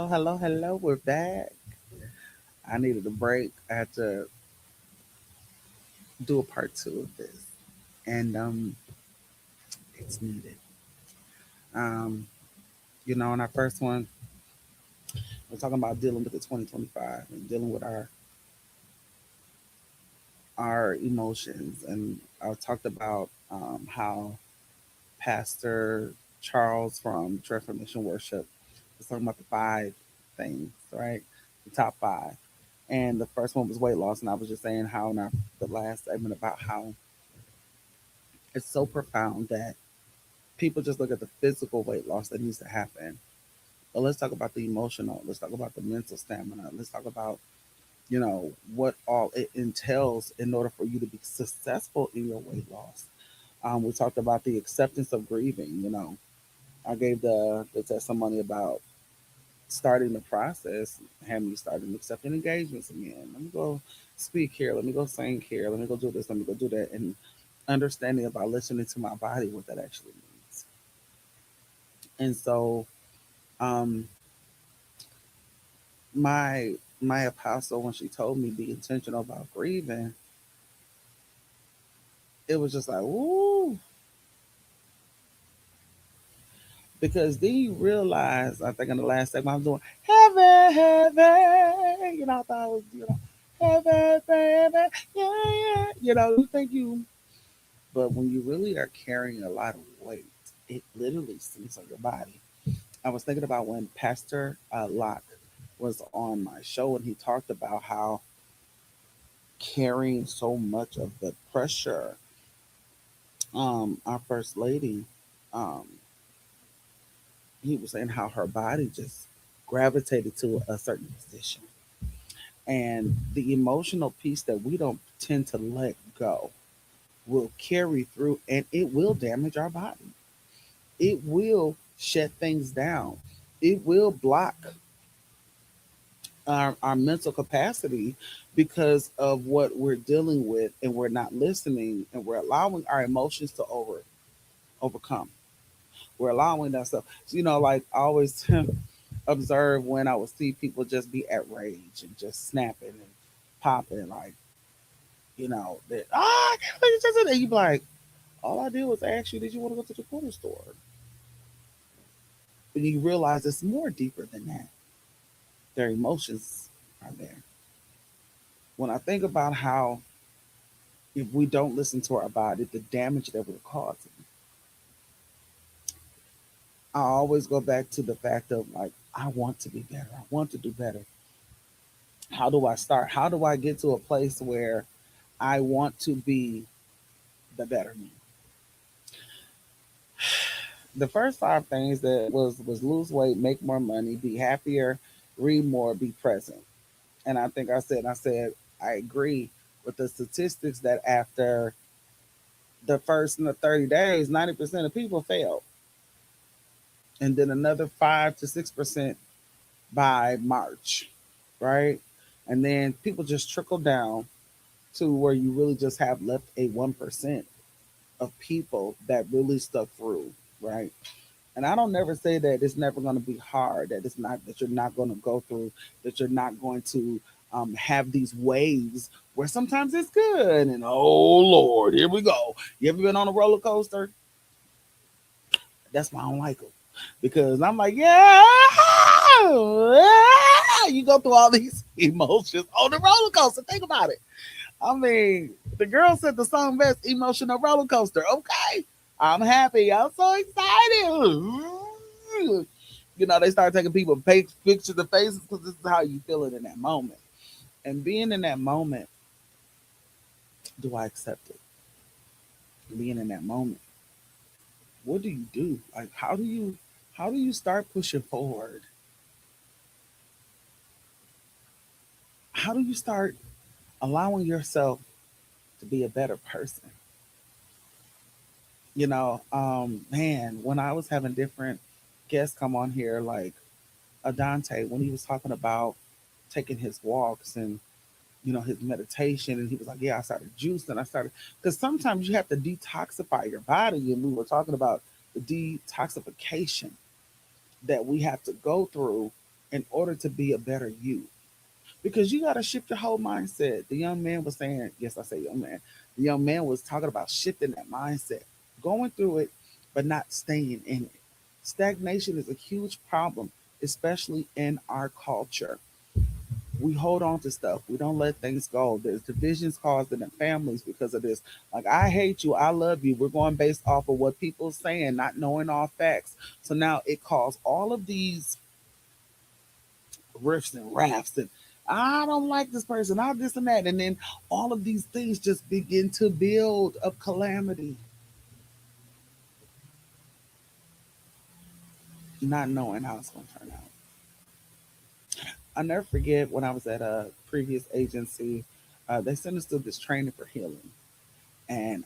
hello. We're back. I needed a break. I had to do a part two of this, and it's needed. Um, in our first one, we're talking about dealing with the 2025 and dealing with our emotions, and I talked about how Pastor Charles from Transformation Worship was talking about the five things, right? The top five. And the first one was weight loss. And I was just saying how in the last segment about how it's so profound that people just look at the physical weight loss that needs to happen. But let's talk about the emotional. Let's talk about the mental stamina. Let's talk about, what all it entails in order for you to be successful in your weight loss. We talked about the acceptance of grieving. I gave the testimony about starting the process, having me starting accepting engagements again. Let me go speak here. Let me go sing here. Let me go do this. Let me go do that. And understanding about listening to my body, what that actually means. And so, um, my apostle, when she told me be intentional about grieving, it was just like, ooh, because then you realize, I think in the last segment I was doing heaven, heaven, I thought I was, heaven, heaven, yeah, yeah. You think but when you really are carrying a lot of weight, it literally sits on your body. I was thinking about when Pastor Locke was on my show and he talked about how carrying so much of the pressure, our first lady, um, he was saying how her body just gravitated to a certain position. And the emotional piece that we don't tend to let go will carry through and it will damage our body. It will shut things down. It will block our mental capacity because of what we're dealing with and we're not listening and we're allowing our emotions to overcome. We're allowing that stuff. So, like I always observe when I would see people just be at rage and just snapping and popping like, that I can't believe you just did that. You be like, all I did was ask you, did you want to go to the corner store? But you realize it's more deeper than that. Their emotions are there. When I think about how if we don't listen to our body, the damage that we're causing, I always go back to the fact of like, I want to be better. I want to do better. How do I start? How do I get to a place where I want to be the better me? The first five things that was lose weight, make more money, be happier, read more, be present. And I said I agree with the statistics that after the first 30 days, 90% of people failed. And then another 5 to 6% by March, right? And then people just trickle down to where you really just have left a 1% of people that really stuck through, right? And I don't never say that it's never going to be hard, that it's not, that you're not going to go through, that you're not going to have these waves where sometimes it's good and oh Lord, here we go. You ever been on a roller coaster? That's why I don't like them because I'm like, yeah, you go through all these emotions on the roller coaster. Think about it. I mean, the girl said the song best emotional roller coaster. Okay, I'm happy. I'm so excited. They start taking people pictures of faces because this is how you feel it in that moment. And being in that moment, do I accept it? Being in that moment, what do you do? Like, how do you start pushing forward? How do you start allowing yourself to be a better person? Man, when I was having different guests come on here, like Adante, when he was talking about taking his walks and his meditation, and he was like, "Yeah, I started juicing. I started because sometimes you have to detoxify your body." And we were talking about the detoxification that we have to go through in order to be a better you. Because you got to shift your whole mindset. The young man was saying, yes, I say young man. The young man was talking about shifting that mindset, going through it, but not staying in it. Stagnation is a huge problem, especially in our culture. We hold on to stuff. We don't let things go. There's divisions caused in the families because of this. Like, I hate you, I love you. We're going based off of what people saying, not knowing all facts. So now it caused all of these riffs and rafts and I don't like this person, I this and that. And then all of these things just begin to build up calamity, not knowing how it's going to turn out. I'll never forget when I was at a previous agency, they sent us to this training for healing. And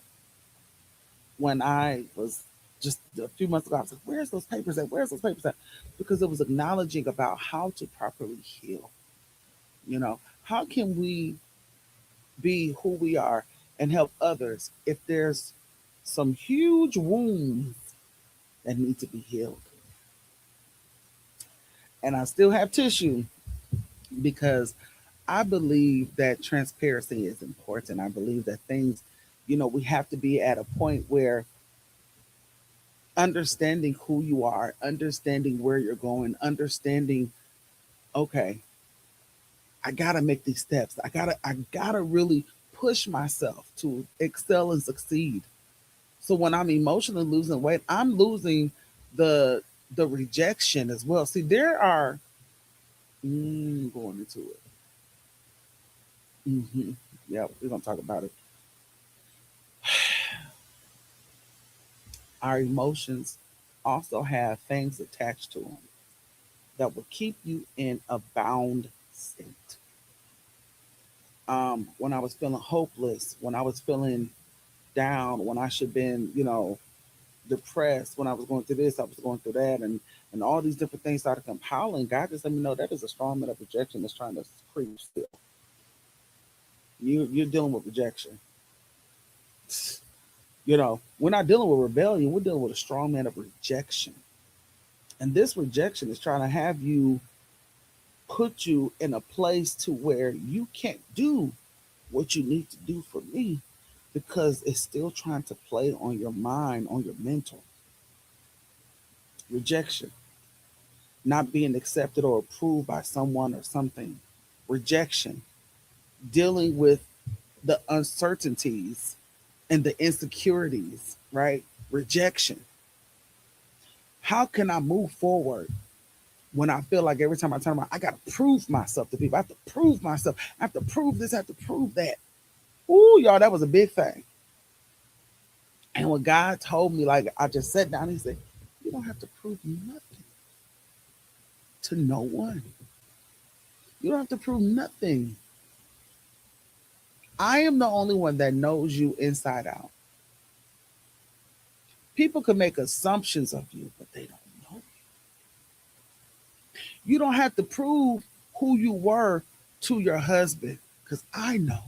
when I was just a few months ago, I was like, where's those papers at? Where's those papers at? Because it was acknowledging about how to properly heal. How can we be who we are and help others if there's some huge wounds that need to be healed? And I still have tissue because I believe that transparency is important. I believe that things, we have to be at a point where understanding who you are, understanding where you're going, understanding, okay, I gotta make these steps. I gotta really push myself to excel and succeed. So when I'm emotionally losing weight, I'm losing the the rejection as well. See, there are going into it. Yeah, we're gonna talk about it. Our emotions also have things attached to them that will keep you in a bound state. When I was feeling hopeless, when I was feeling down, when I should have been, depressed, when I was going through this, I was going through that, and all these different things started compiling. God just let me know that is a strong man of rejection that's trying to creep still. You're dealing with rejection. We're not dealing with rebellion. We're dealing with a strong man of rejection, and this rejection is trying to have you put you in a place to where you can't do what you need to do for me because it's still trying to play on your mind, on your mental. Rejection, not being accepted or approved by someone or something. Rejection, dealing with the uncertainties and the insecurities, right? Rejection. How can I move forward when I feel like every time I turn around, I got to prove myself to people? I have to prove myself. I have to prove this. I have to prove that. Ooh, y'all, that was a big thing. And when God told me, like, I just sat down, He said, you don't have to prove nothing to no one. You don't have to prove nothing. I am the only one that knows you inside out. People can make assumptions of you, but they don't know. You don't have to prove who you were to your husband because I know.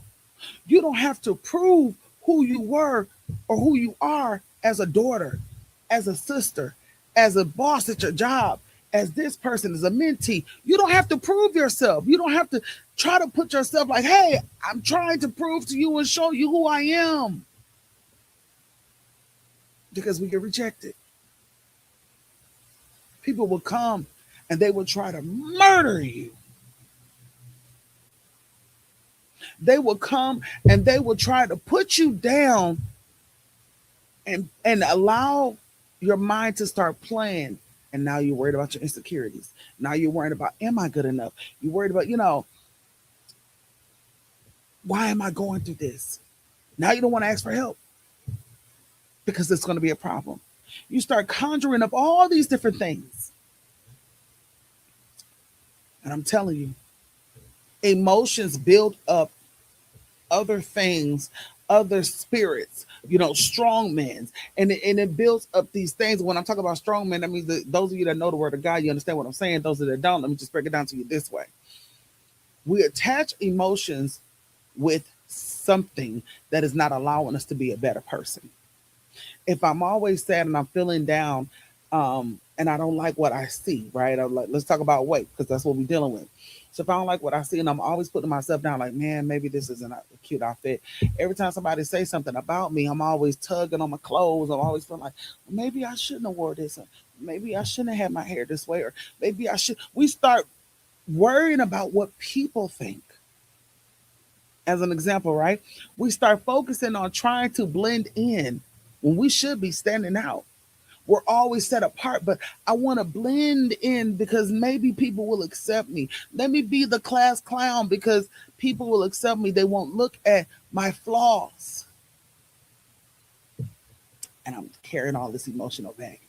You don't have to prove who you were or who you are as a daughter, as a sister, as a boss at your job, as this person, as a mentee. You don't have to prove yourself. You don't have to try to put yourself like, hey, I'm trying to prove to you and show you who I am. Because we get rejected. People will come and they will try to murder you. They will come and they will try to put you down and allow your mind to start playing. And now you're worried about your insecurities. Now you're worried about, am I good enough? You're worried about, why am I going through this? Now you don't want to ask for help because it's going to be a problem. You start conjuring up all these different things. And I'm telling you, emotions build up other things, other spirits, strong men. And it builds up these things. When I'm talking about strong men, that means that those of you that know the word of God, you understand what I'm saying. Those that don't, let me just break it down to you this way. We attach emotions with something that is not allowing us to be a better person. If I'm always sad and I'm feeling down, and I don't like what I see, right? I'm like, let's talk about weight because that's what we're dealing with. So if I don't like what I see, and I'm always putting myself down, like, man, maybe this isn't a cute outfit. Every time somebody says something about me, I'm always tugging on my clothes. I'm always feeling like, maybe I shouldn't have wore this. Or maybe I shouldn't have had my hair this way. Or maybe I should. We start worrying about what people think. As an example, right? We start focusing on trying to blend in when we should be standing out. We're always set apart, but I want to blend in because maybe people will accept me. Let me be the class clown because people will accept me. They won't look at my flaws. And I'm carrying all this emotional baggage.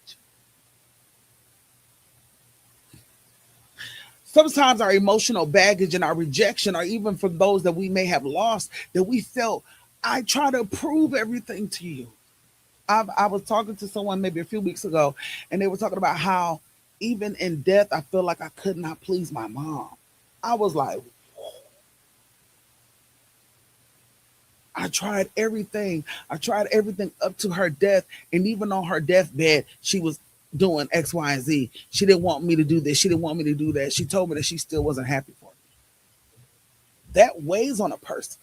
Sometimes our emotional baggage and our rejection, or even for those that we may have lost, that we felt, I try to prove everything to you. I was talking to someone maybe a few weeks ago, and they were talking about how even in death, I feel like I could not please my mom. I was like, I tried everything. I tried everything up to her death. And even on her deathbed, she was doing X, Y, and Z. She didn't want me to do this. She didn't want me to do that. She told me that she still wasn't happy for me. That weighs on a person.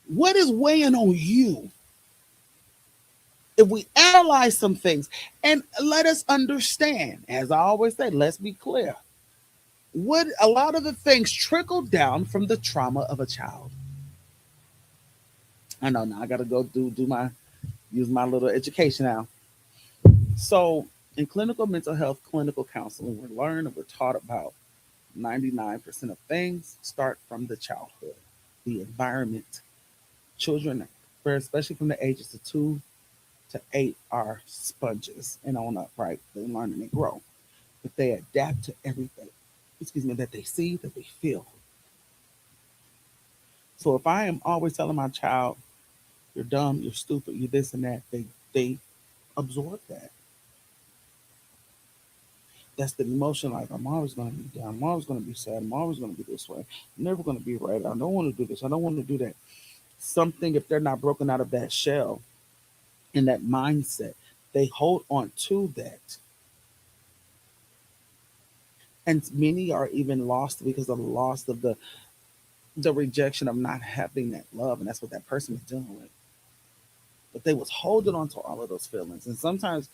What is weighing on you? If we analyze some things and let us understand, as I always say, let's be clear. What a lot of the things trickle down from the trauma of a child. I know now I gotta go do my use my little education now. So in clinical mental health, clinical counseling, we're learned and we're taught about 99% of things start from the childhood, the environment. Children, especially from the ages of 2 to 8, are sponges and on up, right? They learn and they grow. But they adapt to everything, excuse me, that they see, that they feel. So if I am always telling my child, you're dumb, you're stupid, you're this and that, they absorb that. That's the emotion. Like, I'm always going to be down. I'm always going to be sad. I'm always going to be this way. I'm never going to be right. I don't want to do this. I don't want to do that. Something, if they're not broken out of that shell and that mindset, they hold on to that. And many are even lost because of the loss of the rejection of not having that love. And that's what that person was dealing with. But they was holding on to all of those feelings. And sometimes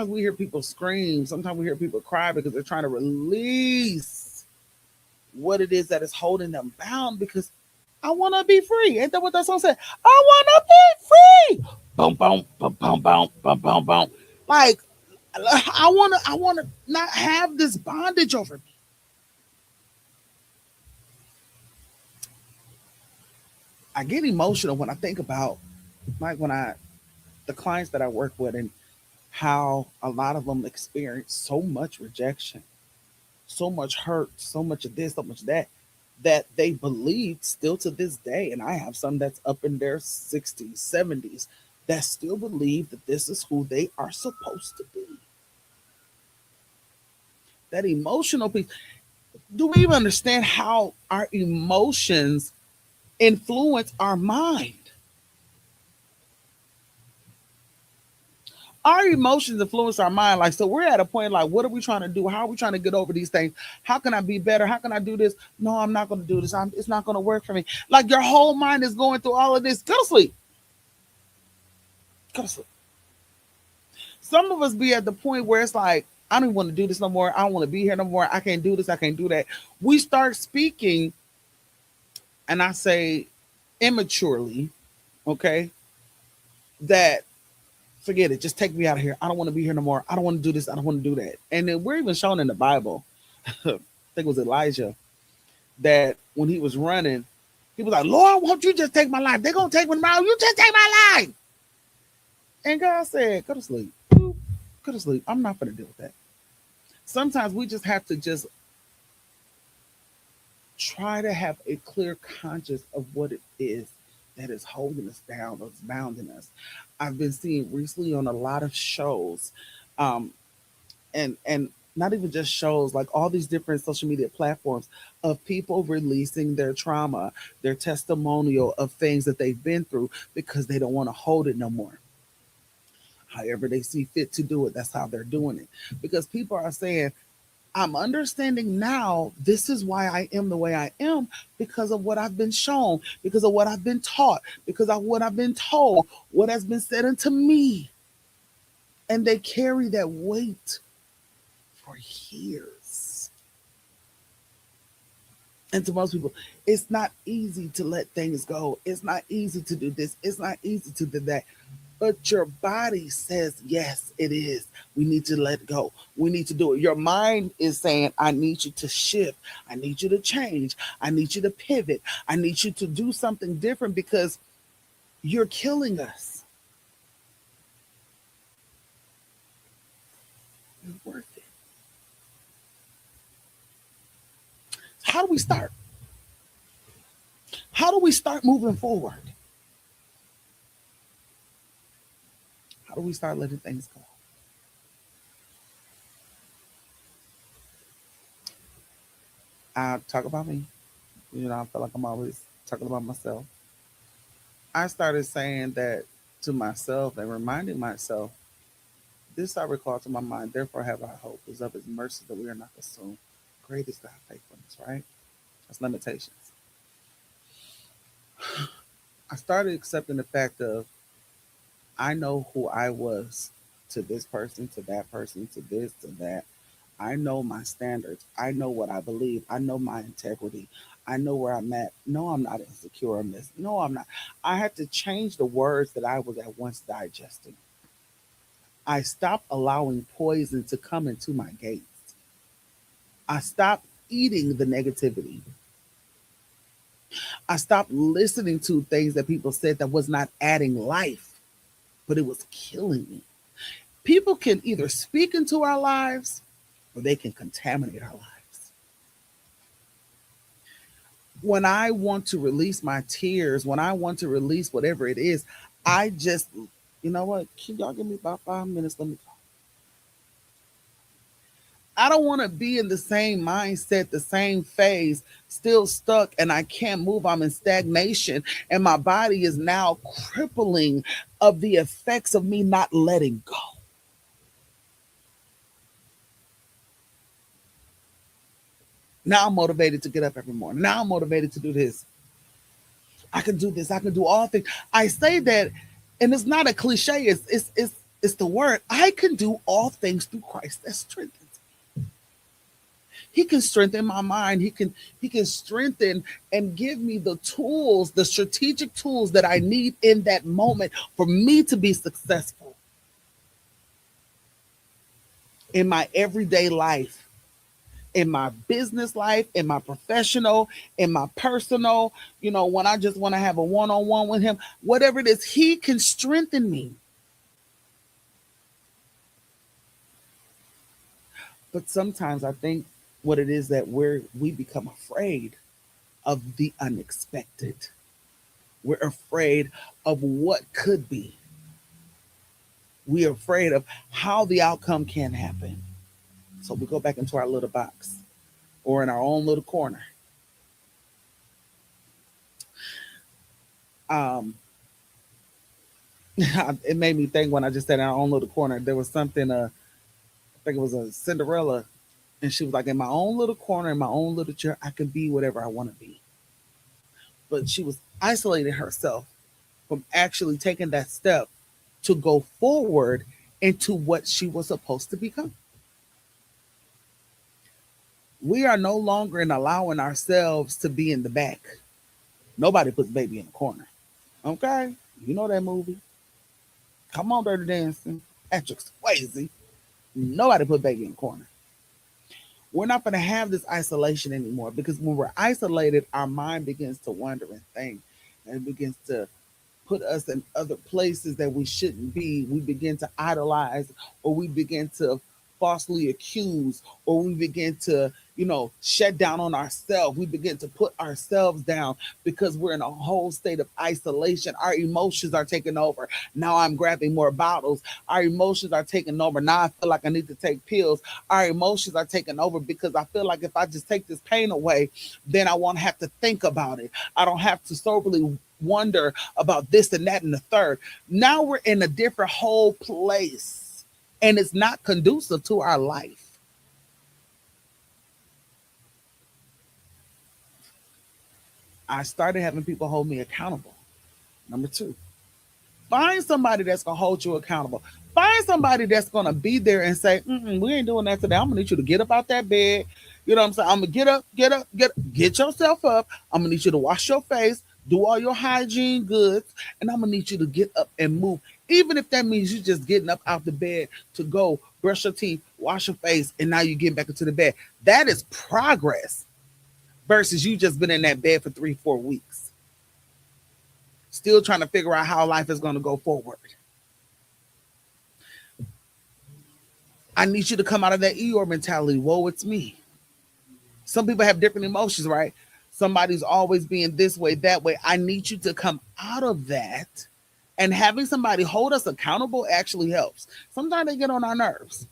we hear people scream. Sometimes we hear people cry because they're trying to release what it is that is holding them bound because I want to be free. Ain't that what that song said? I want to be free. Boom, boom, boom, boom, boom, boom, boom, boom. Like, I want to not have this bondage over me. I get emotional when I think about, like, the clients that I work with and how a lot of them experience so much rejection, so much hurt, so much of this, so much of that, that they believe still to this day. And I have some that's up in their 60s, 70s that still believe that this is who they are supposed to be. That emotional piece. Do we even understand how our emotions influence our mind? Our emotions influence our mind. Like, so we're at a point like, what are we trying to do? How are we trying to get over these things? How can I be better? How can I do this? No, I'm not going to do this. It's not going to work for me. Like, your whole mind is going through all of this. Go to sleep. Go to sleep. Some of us be at the point where it's like, I don't want to do this no more. I don't want to be here no more. I can't do this. I can't do that. We start speaking, and I say immaturely, okay, that forget it. Just take me out of here. I don't want to be here no more. I don't want to do this. I don't want to do that. And then we're even shown in the Bible, I think it was Elijah, that when he was running, he was like, Lord, won't you just take my life? They're going to take me tomorrow. You just take my life. And God said, go to sleep. Go to sleep. I'm not going to deal with that. Sometimes we just have to just try to have a clear conscience of what it is that is holding us down, that's bounding us. I've been seeing recently on a lot of shows, um, and not even just shows, like all these different social media platforms of people releasing their trauma, their testimonial of things that they've been through because they don't want to hold it no more. However they see fit to do it, that's how they're doing it. Because people are saying, I'm understanding now this is why I am the way I am, because of what I've been shown, because of what I've been taught, because of what I've been told, what has been said unto me. And they carry that weight for years. And to most people, it's not easy to let things go. It's not easy to do this. It's not easy to do that. But your body says, yes, it is. We need to let go. We need to do it. Your mind is saying, I need you to shift. I need you to change. I need you to pivot. I need you to do something different because you're killing us. It's worth it. How do we start? How do we start moving forward? How do we start letting things go? I talk about me. I feel like I'm always talking about myself. I started saying that to myself and reminding myself, this I recall to my mind, therefore have I hope, is of his mercy that we are not consumed. Great is thy faithfulness, right? That's limitations. I started accepting the fact of I know who I was to this person, to this, to that. I know my standards. I know what I believe. I know my integrity. I know where I'm at. No, I'm not insecure in this. No, I'm not. I had to change the words that I was at once digesting. I stopped allowing poison to come into my gates. I stopped eating the negativity. I stopped listening to things that people said that was not adding life, but it was killing me. People can either speak into our lives or they can contaminate our lives. When I want to release my tears, when I want to release whatever it is, I just, you know what? Can y'all give me about 5 minutes? Let me go. I don't want to be in the same mindset, the same phase, still stuck, and I can't move. I'm in stagnation, and my body is now crippling of the effects of me not letting go. Now I'm motivated to get up every morning. Now I'm motivated to do this. I can do this. I can do all things. I say that, and it's not a cliche. It's the word. I can do all things through Christ that strengthens. He can strengthen my mind. He can strengthen and give me the tools, the strategic tools that I need in that moment for me to be successful in my everyday life, in my business life, in my professional, in my personal, when I just want to have a one-on-one with him, whatever it is, he can strengthen me. But sometimes I think what it is that we become afraid of the unexpected. We're afraid of what could be. We're afraid of how the outcome can happen. So we go back into our little box or in our own little corner. Um, it made me think when I just said in our own little corner, there was something, I think it was a Cinderella, and she was like, in my own little corner, in my own little chair, I can be whatever I want to be. But she was isolating herself from actually taking that step to go forward into what she was supposed to become. We are no longer in allowing ourselves to be in the back. Nobody puts baby in the corner. Okay? You know that movie. Come on, Dirty Dancing. Patrick Swayze. Nobody put baby in the corner. We're not going to have this isolation anymore because when we're isolated, our mind begins to wander and think, and it begins to put us in other places that we shouldn't be. We begin to idolize, or we begin to falsely accuse, or we begin to, shut down on ourselves. We begin to put ourselves down because we're in a whole state of isolation. Our emotions are taking over. Now I'm grabbing more bottles. Our emotions are taking over. Now I feel like I need to take pills. Our emotions are taking over because I feel like if I just take this pain away, then I won't have to think about it. I don't have to soberly wonder about this and that and the third. Now we're in a different whole place, and it's not conducive to our life. I started having people hold me accountable. Number two, find somebody that's gonna hold you accountable. Find somebody that's gonna be there and say, "We ain't doing that today. I'm gonna need you to get up out that bed." You know what I'm saying? I'm gonna get yourself up. I'm gonna need you to wash your face, do all your hygiene goods, and I'm gonna need you to get up and move. Even if that means you just getting up out the bed to go brush your teeth, wash your face, and now you get back into the bed. That is progress versus you just been in that bed for 3, 4 weeks, still trying to figure out how life is gonna go forward. I need you to come out of that Eeyore mentality. Whoa, it's me. Some people have different emotions, right? Somebody's always being this way, that way. I need you to come out of that. And having somebody hold us accountable actually helps. Sometimes they get on our nerves.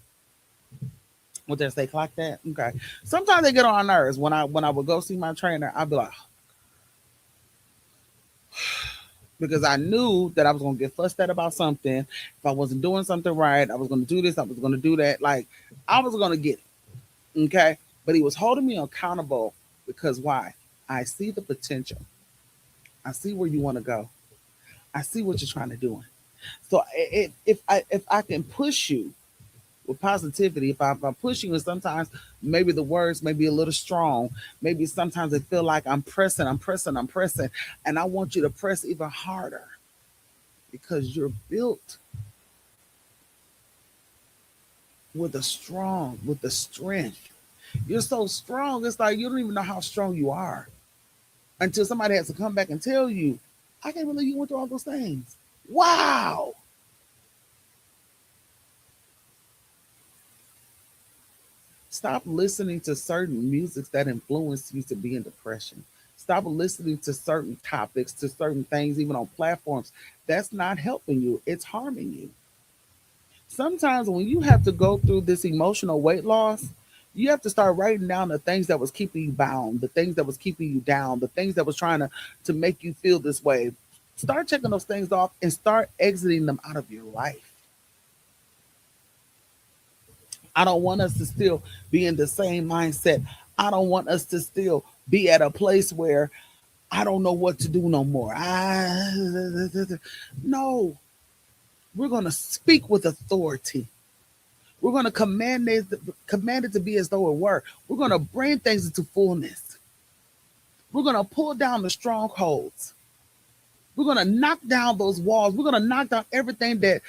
What they say, clock that? Okay. Sometimes they get on our nerves. When I would go see my trainer, I'd be like, because I knew that I was gonna get fussed at about something. If I wasn't doing something right, I was gonna do this, I was gonna do that. Like I was gonna get it. Okay. But he was holding me accountable because why? I see the potential. I see where you want to go. I see what you're trying to do. So if I can push you with positivity, if I push you, and sometimes maybe the words may be a little strong, maybe sometimes I feel like I'm pressing, and I want you to press even harder because you're built with the strength. You're so strong, it's like you don't even know how strong you are until somebody has to come back and tell you, I can't believe you went through all those things. Wow. Stop listening to certain musics that influence you to be in depression. Stop listening to certain topics, to certain things, even on platforms. That's not helping you, it's harming you. Sometimes when you have to go through this emotional weight loss, you have to start writing down the things that was keeping you bound, the things that was keeping you down, the things that was trying to make you feel this way. Start checking those things off and start exiting them out of your life. I don't want us to still be in the same mindset. I don't want us to still be at a place where I don't know what to do no more. No, we're going to speak with authority. We're going to command it to be as though it were. We're going to bring things into fullness. We're going to pull down the strongholds. We're going to knock down those walls. We're going to knock down everything that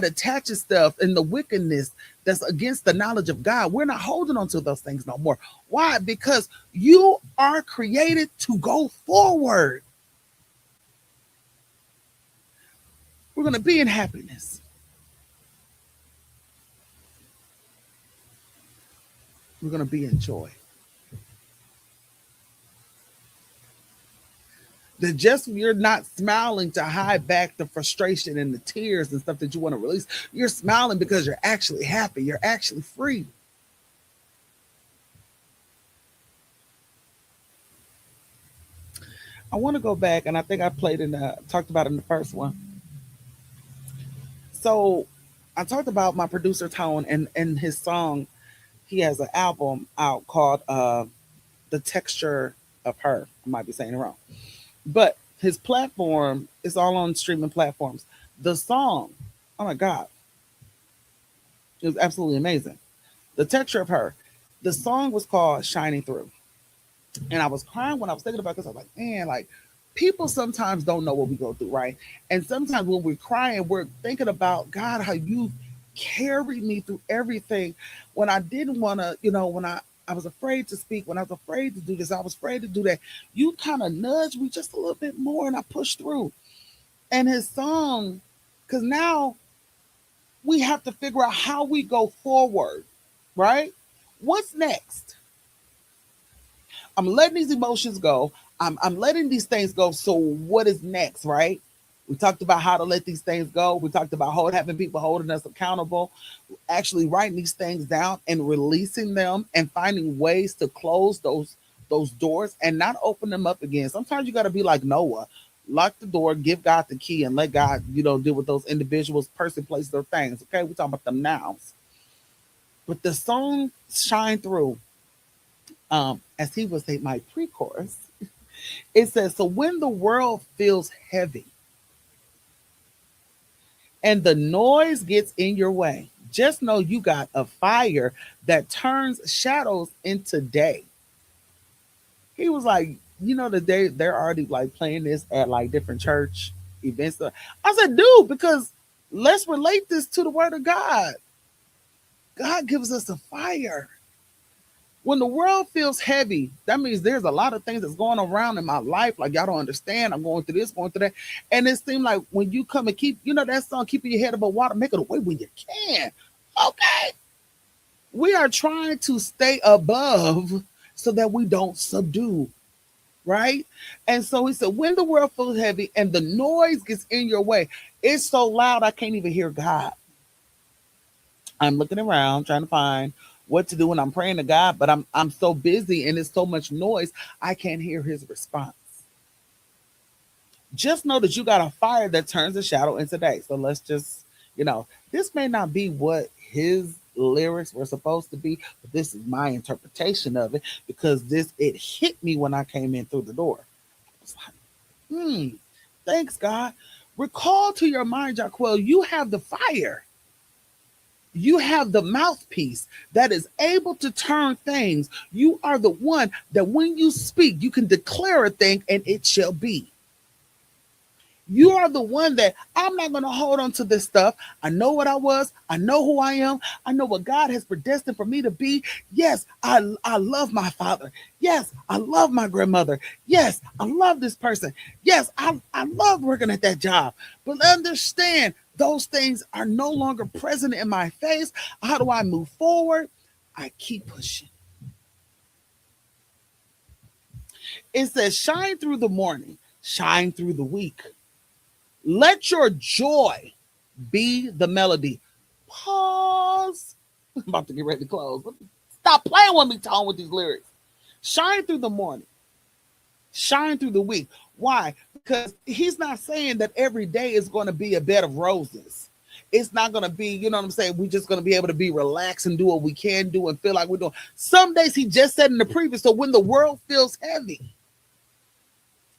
attaches stuff and the wickedness that's against the knowledge of God. We're not holding on to those things no more. Why? Because you are created to go forward. We're going to be in happiness. We're going to be in joy. That just you're not smiling to hide back the frustration and the tears and stuff that you want to release. You're smiling because you're actually happy. You're actually free. I want to go back, and I think I played in talked about it in the first one. So I talked about my producer Tone and his song. He has an album out called "The Texture of Her." I might be saying it wrong, but his platform is all on streaming platforms. The song, oh my god, it was absolutely amazing. The Texture of Her. The song was called "Shining Through," and I was crying when I was thinking about this. I was like, man, like people sometimes don't know what we go through, right? And sometimes when we're crying, we're thinking about God, how you carried me through everything when I didn't want to, when I was afraid to speak, when I was afraid to do this, I was afraid to do that. You kind of nudged me just a little bit more and I pushed through. And his song, because now we have to figure out how we go forward, right? What's next? I'm letting these emotions go. I'm letting these things go. So what is next, right? We talked about how to let these things go. We talked about having people holding us accountable, actually writing these things down and releasing them and finding ways to close those doors and not open them up again. Sometimes you got to be like Noah. lock the door, give God the key, and let God, deal with those individuals, person, places, or things. Okay, we're talking about them nows. But the song Shine Through, as he would say, my pre-chorus, it says, so when the world feels heavy and the noise gets in your way, just know you got a fire that turns shadows into day. He was like, that they're already like playing this at like different church events. I said, dude, because let's relate this to the word of God. God gives us a fire. When the world feels heavy, that means there's a lot of things that's going around in my life. Like, y'all don't understand. I'm going through this, going through that. And it seems like when you come and keep, that song, keeping your head above water, make it away when you can. Okay. We are trying to stay above so that we don't subdue. Right? And so he said, when the world feels heavy and the noise gets in your way, it's so loud I can't even hear God. I'm looking around trying to find what to do when I'm praying to God, but I'm so busy and it's so much noise, I can't hear his response. Just know that you got a fire that turns the shadow into day. So let's just, this may not be what his lyrics were supposed to be, but this is my interpretation of it because it hit me when I came in through the door. It's like, thanks, God. Recall to your mind, Jaquel, you have the fire. You have the mouthpiece that is able to turn things. You are the one that when you speak, you can declare a thing and it shall be. You are the one that I'm not going to hold on to this stuff. I know what I was. I know who I am. I know what God has predestined for me to be. Yes, I love my father. Yes, I love my grandmother. Yes, I love this person. Yes, I love working at that job. But understand, those things are no longer present in my face. How do I move forward? I keep pushing. It says, shine through the morning, shine through the week. Let your joy be the melody. Pause. I'm about to get ready to close. Stop playing with me, Tone, with these lyrics. Shine through the morning. Shine through the week. Why? Because he's not saying that every day is going to be a bed of roses. It's not going to be, you know what I'm saying? We're just going to be able to be relaxed and do what we can do and feel like we're doing. Some days he just said in the previous, so when the world feels heavy,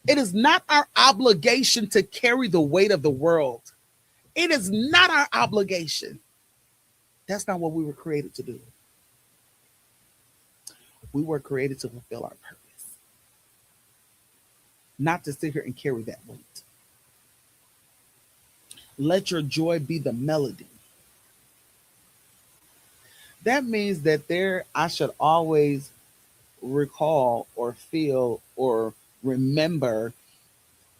it is not our obligation to carry the weight of the world. It is not our obligation. That's not what we were created to do. We were created to fulfill our purpose, not to sit here and carry that weight. Let your joy be the melody. That means that I should always recall or feel or remember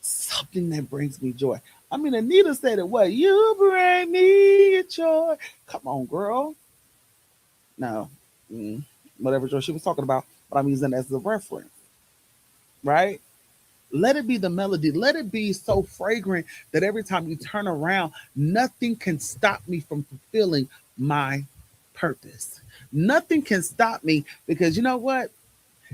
something that brings me joy. I mean, Anita said it, what? You bring me joy. Come on, girl. No, whatever joy she was talking about, but I'm using it as a reference, right? Let it be the melody. Let it be so fragrant that every time you turn around, nothing can stop me from fulfilling my purpose. Nothing can stop me because you know what?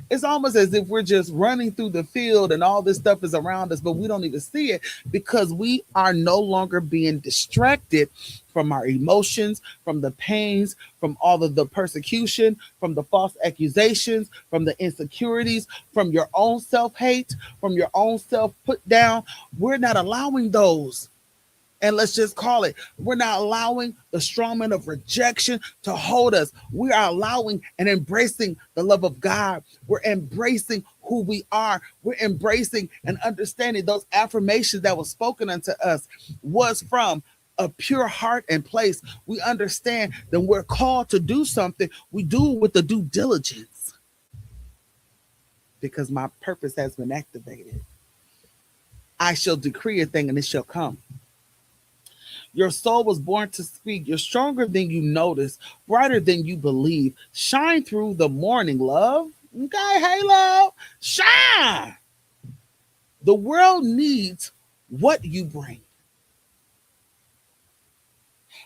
It's almost as if we're just running through the field and all this stuff is around us, but we don't even see it because we are no longer being distracted from our emotions, from the pains, from all of the persecution, from the false accusations, from the insecurities, from your own self hate, from your own self put down. We're not allowing those. And let's just call it, we're not allowing the strongman of rejection to hold us. We are allowing and embracing the love of God. We're embracing who we are. We're embracing and understanding those affirmations that were spoken unto us was from a pure heart and place. We understand that we're called to do something. We do it with the due diligence because my purpose has been activated. I shall decree a thing and it shall come. Your soul was born to speak. You're stronger than you notice, brighter than you believe. Shine through the morning, love. Okay, hey, love. Shine. The world needs what you bring.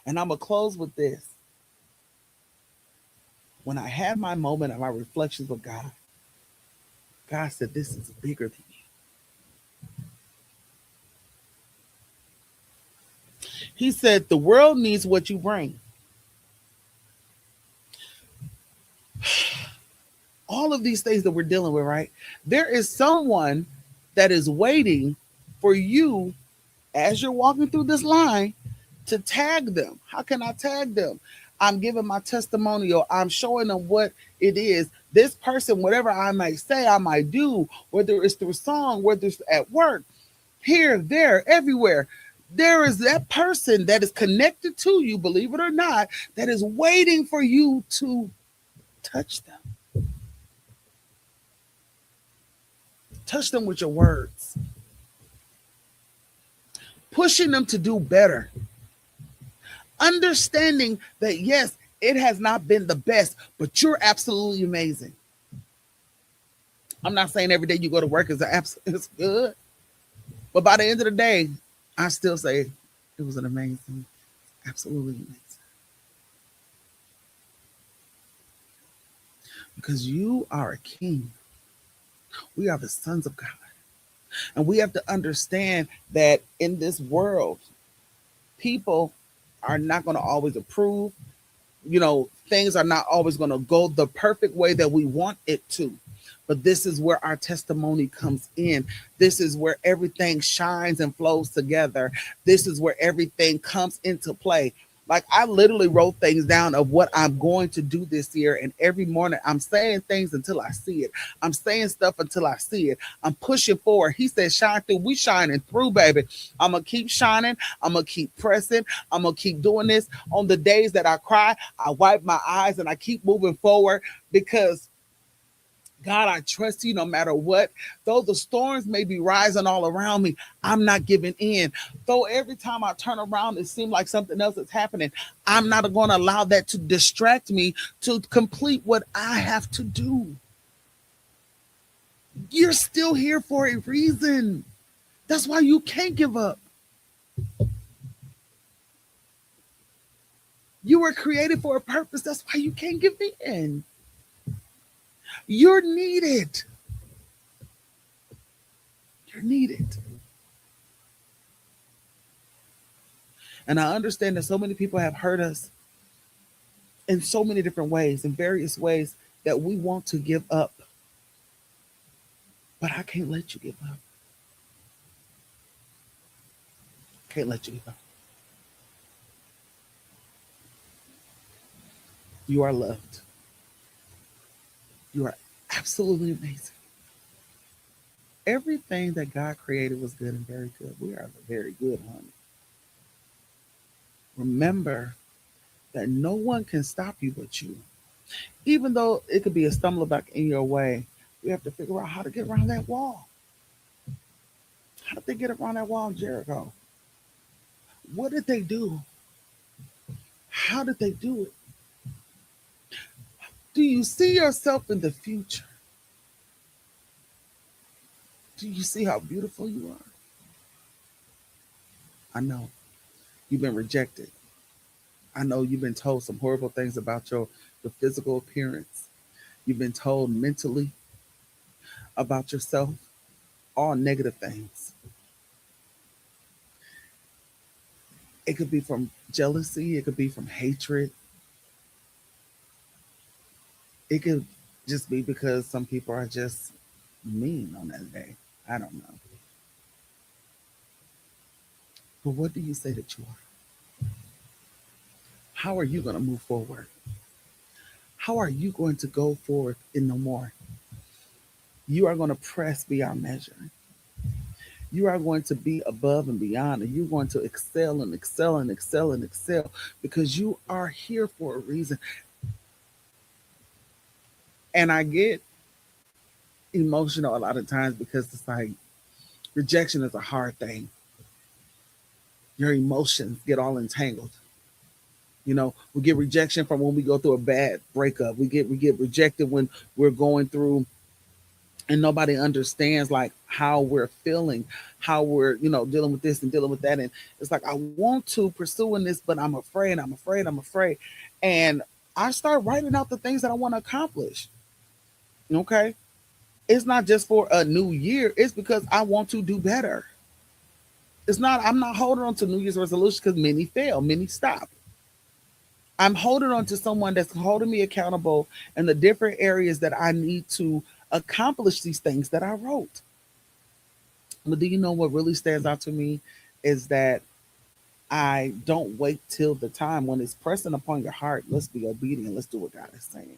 And I'm going to close with this. When I had my moment of my reflections with God, God said, this is bigger than you. He said, the world needs what you bring. All of these things that we're dealing with, right? There is someone that is waiting for you as you're walking through this line to tag them. How can I tag them? I'm giving my testimonial. I'm showing them what it is. This person, whatever I might say, I might do, whether it's through song, whether it's at work, here, there, everywhere. There is that person that is connected to you, believe it or not, that is waiting for you to touch them. Touch them with your words, pushing them to do better. Understanding that, yes, it has not been the best, but you're absolutely amazing. I'm not saying every day you go to work is it's good, but by the end of the day, I still say it was an amazing, absolutely amazing. Because you are a king. We are the sons of God. And we have to understand that in this world, people are not going to always approve. Things are not always going to go the perfect way that we want it to. But this is where our testimony comes in. This is where everything shines and flows together. This is where everything comes into play. Like, I literally wrote things down of what I'm going to do this year. And every morning I'm saying things until I see it. I'm saying stuff until I see it. I'm pushing forward. He said, shine through. We shining through, baby. I'm going to keep shining. I'm going to keep pressing. I'm going to keep doing this. On the days that I cry, I wipe my eyes and I keep moving forward, because God, I trust you no matter what. Though the storms may be rising all around me, I'm not giving in. Though every time I turn around, it seems like something else is happening, I'm not going to allow that to distract me to complete what I have to do. You're still here for a reason. That's why you can't give up. You were created for a purpose. That's why you can't give in. You're needed. You're needed. And I understand that so many people have hurt us in so many different ways, in various ways, that we want to give up. But I can't let you give up. Can't let you give up. You are loved. You are absolutely amazing. Everything that God created was good and very good. We are very good, honey. Remember that no one can stop you but you. Even though it could be a stumbling block in your way, we have to figure out how to get around that wall. How did they get around that wall in Jericho? What did they do? How did they do it? Do you see yourself in the future? Do you see how beautiful you are? I know you've been rejected. I know you've been told some horrible things about your physical appearance. You've been told mentally about yourself, all negative things. It could be from jealousy, it could be from hatred. It could just be because some people are just mean on that day. I don't know. But what do you say that you are? How are you going to move forward? How are you going to go forward in no more? You are going to press beyond measure. You are going to be above and beyond, and you're going to excel and excel and excel and excel, because you are here for a reason. And I get emotional a lot of times because it's like rejection is a hard thing. Your emotions get all entangled. We get rejection from when we go through a bad breakup. We get rejected when we're going through and nobody understands like how we're feeling, how we're, dealing with this and dealing with that. And it's like, I want to pursue in this, but I'm afraid, I'm afraid, I'm afraid. And I start writing out the things that I want to accomplish. Okay. It's not just for a new year. It's because I want to do better. I'm not holding on to New Year's resolutions because many fail, many stop. I'm holding on to someone that's holding me accountable in the different areas that I need to accomplish these things that I wrote. But do you know what really stands out to me is that I don't wait till the time when it's pressing upon your heart. Let's be obedient. Let's do what God is saying.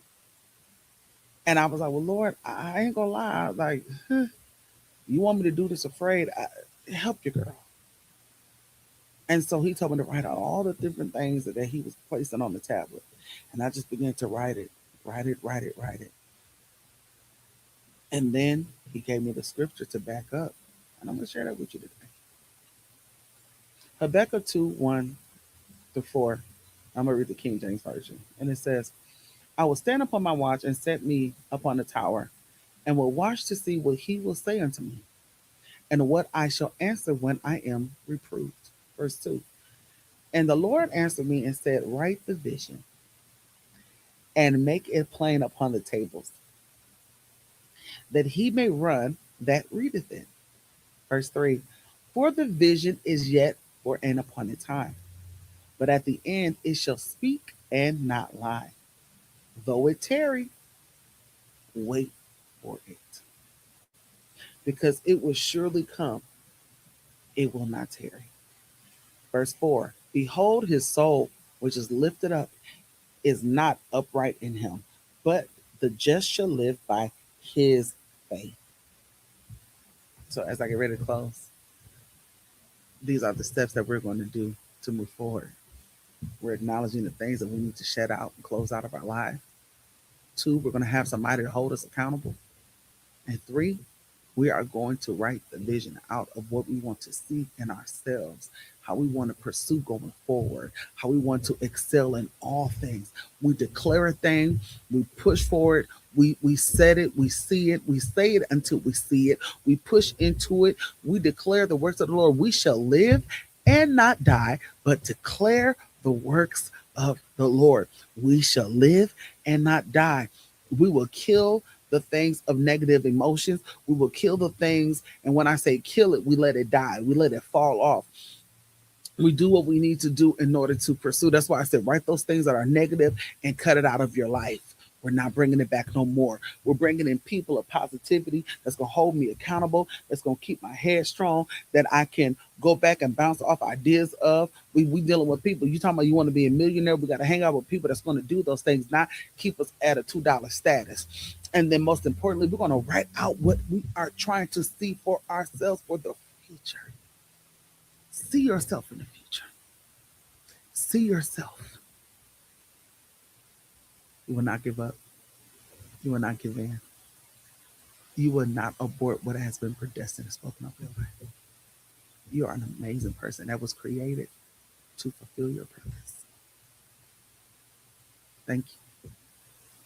And I was like, well, Lord, I ain't gonna lie. I was like, you want me to do this afraid? Help your girl. And so he told me to write out all the different things that he was placing on the tablet. And I just began to write it, write it, write it, write it. And then he gave me the scripture to back up. And I'm going to share that with you today. Habakkuk 2:1-4. I'm going to read the King James Version. And it says, I will stand upon my watch and set me upon the tower, and will watch to see what he will say unto me, and what I shall answer when I am reproved. Verse 2. And the Lord answered me and said, write the vision and make it plain upon the tables, that he may run that readeth it. Verse 3. For the vision is yet for an appointed time, but at the end it shall speak and not lie. Though it tarry, wait for it, because it will surely come, it will not tarry. Verse 4. Behold, his soul, which is lifted up, is not upright in him, but the just shall live by his faith. So as I get ready to close, these are the steps that we're going to do to move forward. We're acknowledging the things that we need to shed out and close out of our life. 2, we're going to have somebody to hold us accountable. And 3, we are going to write the vision out of what we want to see in ourselves, how we want to pursue going forward, how we want to excel in all things. We declare a thing, we push forward, we said it, we see it, we say it until we see it, we push into it, we declare the works of the Lord. We shall live and not die, but declare the works of the Lord. We shall live and not die. We will kill the things of negative emotions. We will kill the things. And when I say kill it, we let it die. We let it fall off. We do what we need to do in order to pursue. That's why I said, write those things that are negative and cut it out of your life. We're not bringing it back no more. We're bringing in people of positivity that's going to hold me accountable, that's going to keep my head strong, that I can go back and bounce off ideas of. We dealing with people. You talking about you want to be a millionaire, we got to hang out with people that's going to do those things, not keep us at a $2 status. And then most importantly, we're going to write out what we are trying to see for ourselves for the future. See yourself in the future. See yourself. You will not give up. You will not give in. You will not abort what has been predestined and spoken of your life. You are an amazing person that was created to fulfill your purpose. Thank you.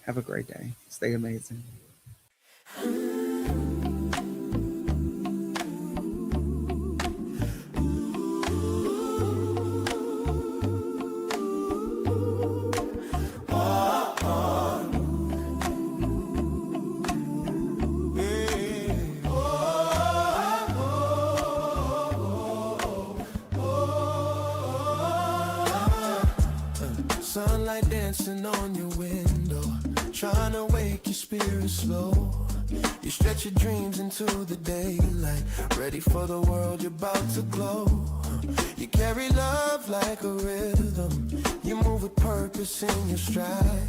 Have a great day. Stay amazing. Sunlight dancing on your window, trying to wake your spirit slow. You stretch your dreams into the daylight, ready for the world you're about to glow. You carry love like a rhythm, you move with purpose in your stride.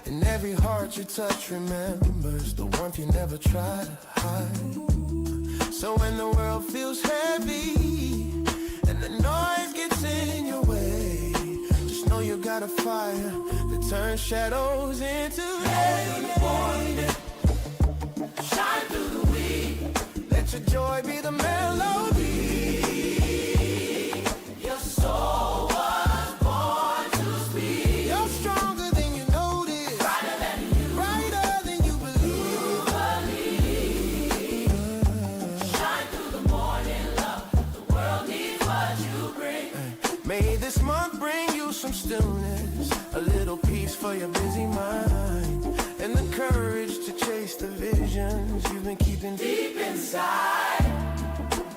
And every heart you touch remembers the warmth you never try to hide. So when the world feels heavy and the noise gets in your way, just know you got a fire that turns shadows into light. Shine through the week, let your joy be the melody. Your soul was born to speak. You're stronger than you notice, brighter than you believe. Shine through the morning, love. The world needs what you bring. May this month bring you some stillness, a little peace for your busy mind, and the courage to chase the visions you've been keeping deep inside.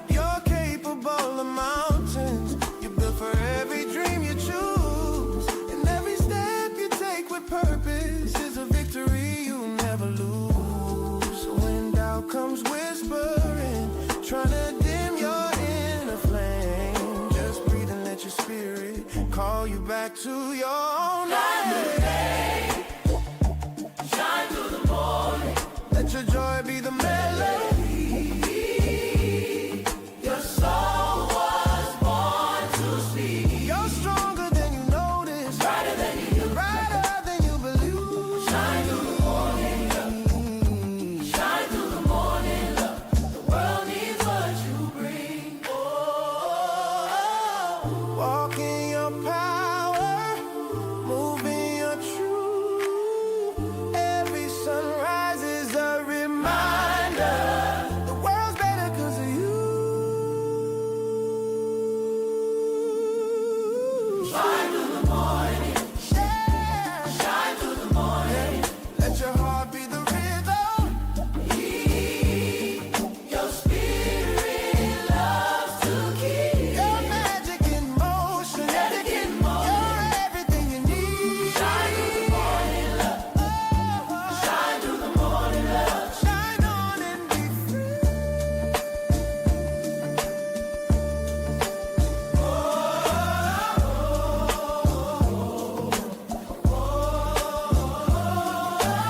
You're capable of mind. call you back to your own life.